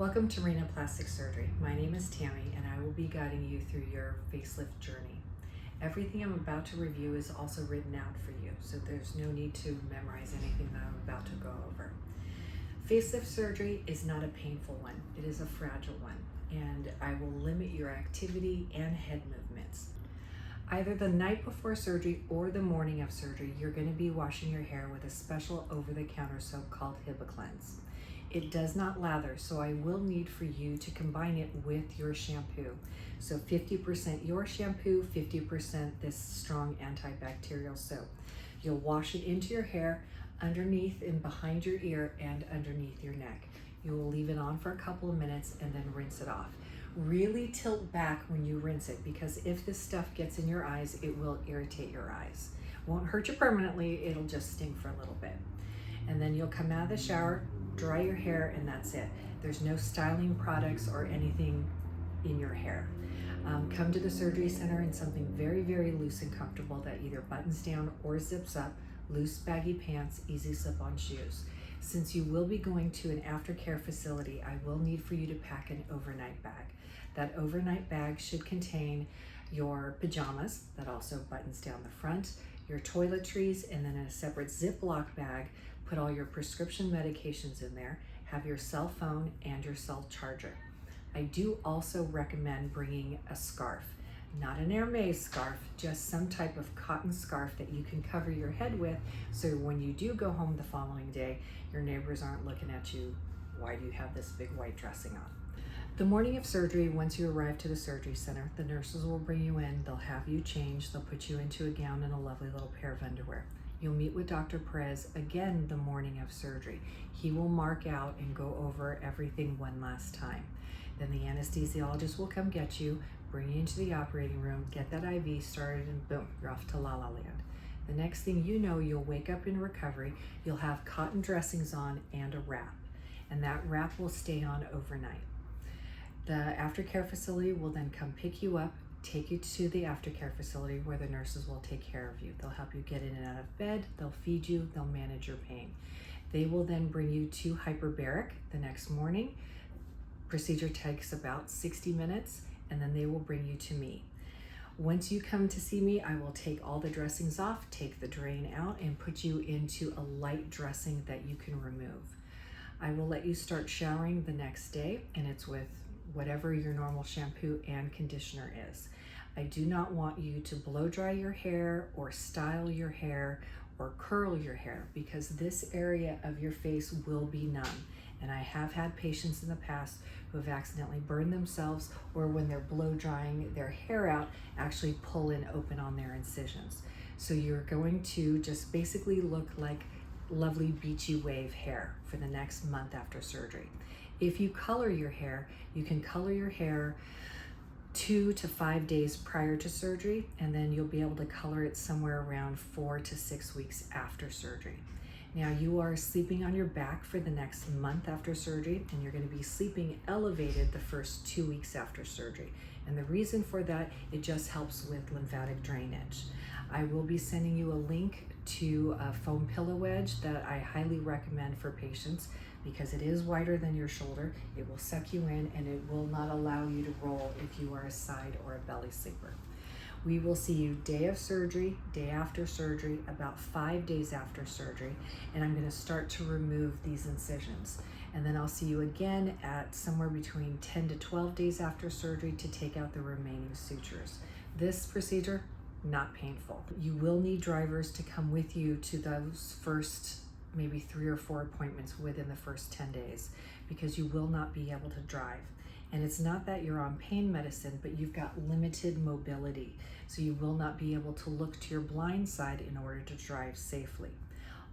Welcome to Marina Plastic Surgery. My name is Tammy and I will be guiding you through your facelift journey. Everything I'm about to review is also written out for you, so there's no need to memorize anything that I'm about to go over. Facelift surgery is not a painful one, it is a fragile one, and I will limit your activity and head movements. Either the night before surgery or the morning of surgery, you're going to be washing your hair with a special over-the-counter soap called HibaCleanse. It does not lather, so I will need for you to combine it with your shampoo. So 50% your shampoo, 50% this strong antibacterial soap. You'll wash it into your hair, underneath and behind your ear and underneath your neck. You will leave it on for a couple of minutes and then rinse it off. Really tilt back when you rinse it, because if this stuff gets in your eyes, it will irritate your eyes. Won't hurt you permanently, it'll just sting for a little bit. And then you'll come out of the shower, dry your hair, and that's it. There's no styling products or anything in your hair. Come to the surgery center in something very, very loose and comfortable that either buttons down or zips up, loose baggy pants, easy slip-on shoes. Since you will be going to an aftercare facility, I will need for you to pack an overnight bag. That overnight bag should contain your pajamas, that also buttons down the front, your toiletries, and then in a separate Ziploc bag, put all your prescription medications in there, have your cell phone and your cell charger. I do also recommend bringing a scarf, not an Hermes scarf, just some type of cotton scarf that you can cover your head with, so when you do go home the following day, your neighbors aren't looking at you, why do you have this big white dressing on? The morning of surgery, once you arrive to the surgery center, the nurses will bring you in, they'll have you changed, they'll put you into a gown and a lovely little pair of underwear. You'll meet with Dr. Perez again the morning of surgery. He will mark out and go over everything one last time. Then the anesthesiologist will come get you, bring you into the operating room, get that IV started, and boom, you're off to La La Land. The next thing you know, you'll wake up in recovery, you'll have cotton dressings on and a wrap, and that wrap will stay on overnight. The aftercare facility will then come pick you up, take you to the aftercare facility where the nurses will take care of you. They'll help you get in and out of bed, they'll feed you, they'll manage your pain. They will then bring you to hyperbaric the next morning. Procedure takes about 60 minutes, and then they will bring you to me. Once you come to see me, I will take all the dressings off, take the drain out, and put you into a light dressing that you can remove. I will let you start showering the next day, and it's with whatever your normal shampoo and conditioner is. I do not want you to blow dry your hair or style your hair or curl your hair, because this area of your face will be numb. And I have had patients in the past who have accidentally burned themselves, or when they're blow drying their hair out, actually pull and open on their incisions. So you're going to just basically look like lovely beachy wave hair for the next month after surgery. If you color your hair, you can color your hair 2 to 5 days prior to surgery, and then you'll be able to color it somewhere around 4 to 6 weeks after surgery. Now, you are sleeping on your back for the next month after surgery, and you're going to be sleeping elevated the first 2 weeks after surgery. And the reason for that, it just helps with lymphatic drainage. I will be sending you a link to a foam pillow wedge that I highly recommend for patients, because it is wider than your shoulder. It will suck you in, and it will not allow you to roll if you are a side or a belly sleeper. We will see you day of surgery, day after surgery, about 5 days after surgery, and I'm going to start to remove these incisions. And then I'll see you again at somewhere between 10 to 12 days after surgery to take out the remaining sutures. This procedure, not painful. You will need drivers to come with you to those first maybe 3 or 4 appointments within the first 10 days, because you will not be able to drive. And it's not that you're on pain medicine, but you've got limited mobility, so you will not be able to look to your blind side in order to drive safely.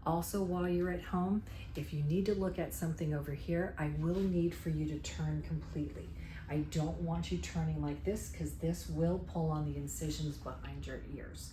Also, while you're at home, if you need to look at something over here, I will need for you to turn completely. I don't want you turning like this, because this will pull on the incisions behind your ears.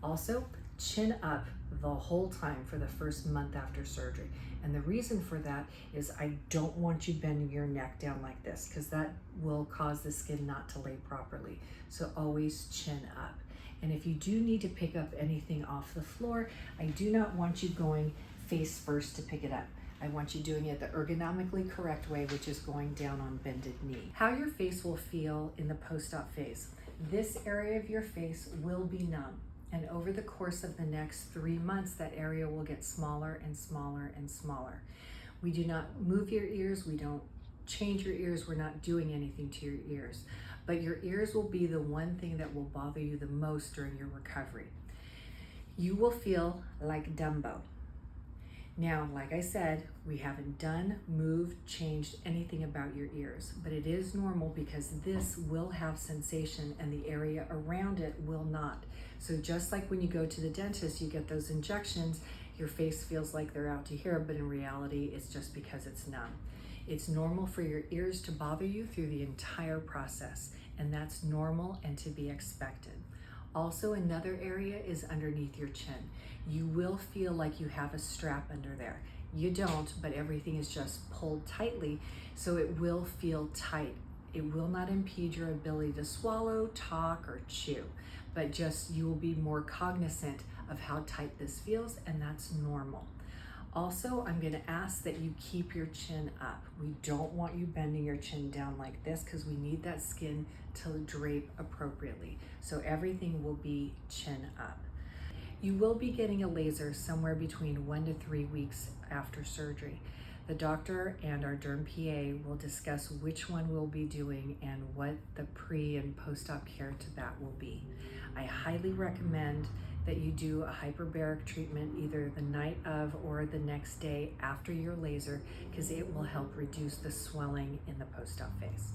Also, chin up the whole time for the first month after surgery. And the reason for that is I don't want you bending your neck down like this, because that will cause the skin not to lay properly. So always chin up. And if you do need to pick up anything off the floor, I do not want you going face first to pick it up. I want you doing it the ergonomically correct way, which is going down on bended knee. How your face will feel in the post-op phase. This area of your face will be numb. And over the course of the next 3 months, that area will get smaller and smaller and smaller. We do not move your ears. We don't change your ears. We're not doing anything to your ears. But your ears will be the one thing that will bother you the most during your recovery. You will feel like Dumbo. Now, like I said, we haven't done, moved, changed anything about your ears, but it is normal because this will have sensation and the area around it will not. So just like when you go to the dentist, you get those injections, your face feels like they're out to here, but in reality, it's just because it's numb. It's normal for your ears to bother you through the entire process, and that's normal and to be expected. Also, another area is underneath your chin. You will feel like you have a strap under there. You don't, but everything is just pulled tightly, so it will feel tight. It will not impede your ability to swallow, talk, or chew, but just you will be more cognizant of how tight this feels, and that's normal. Also, I'm going to ask that you keep your chin up. We don't want you bending your chin down like this because we need that skin to drape appropriately. So everything will be chin up. You will be getting a laser somewhere between 1 to 3 weeks after surgery. The doctor and our derm PA will discuss which one we'll be doing and what the pre and post-op care to that will be. I highly recommend that you do a hyperbaric treatment either the night of or the next day after your laser because it will help reduce the swelling in the post-op phase.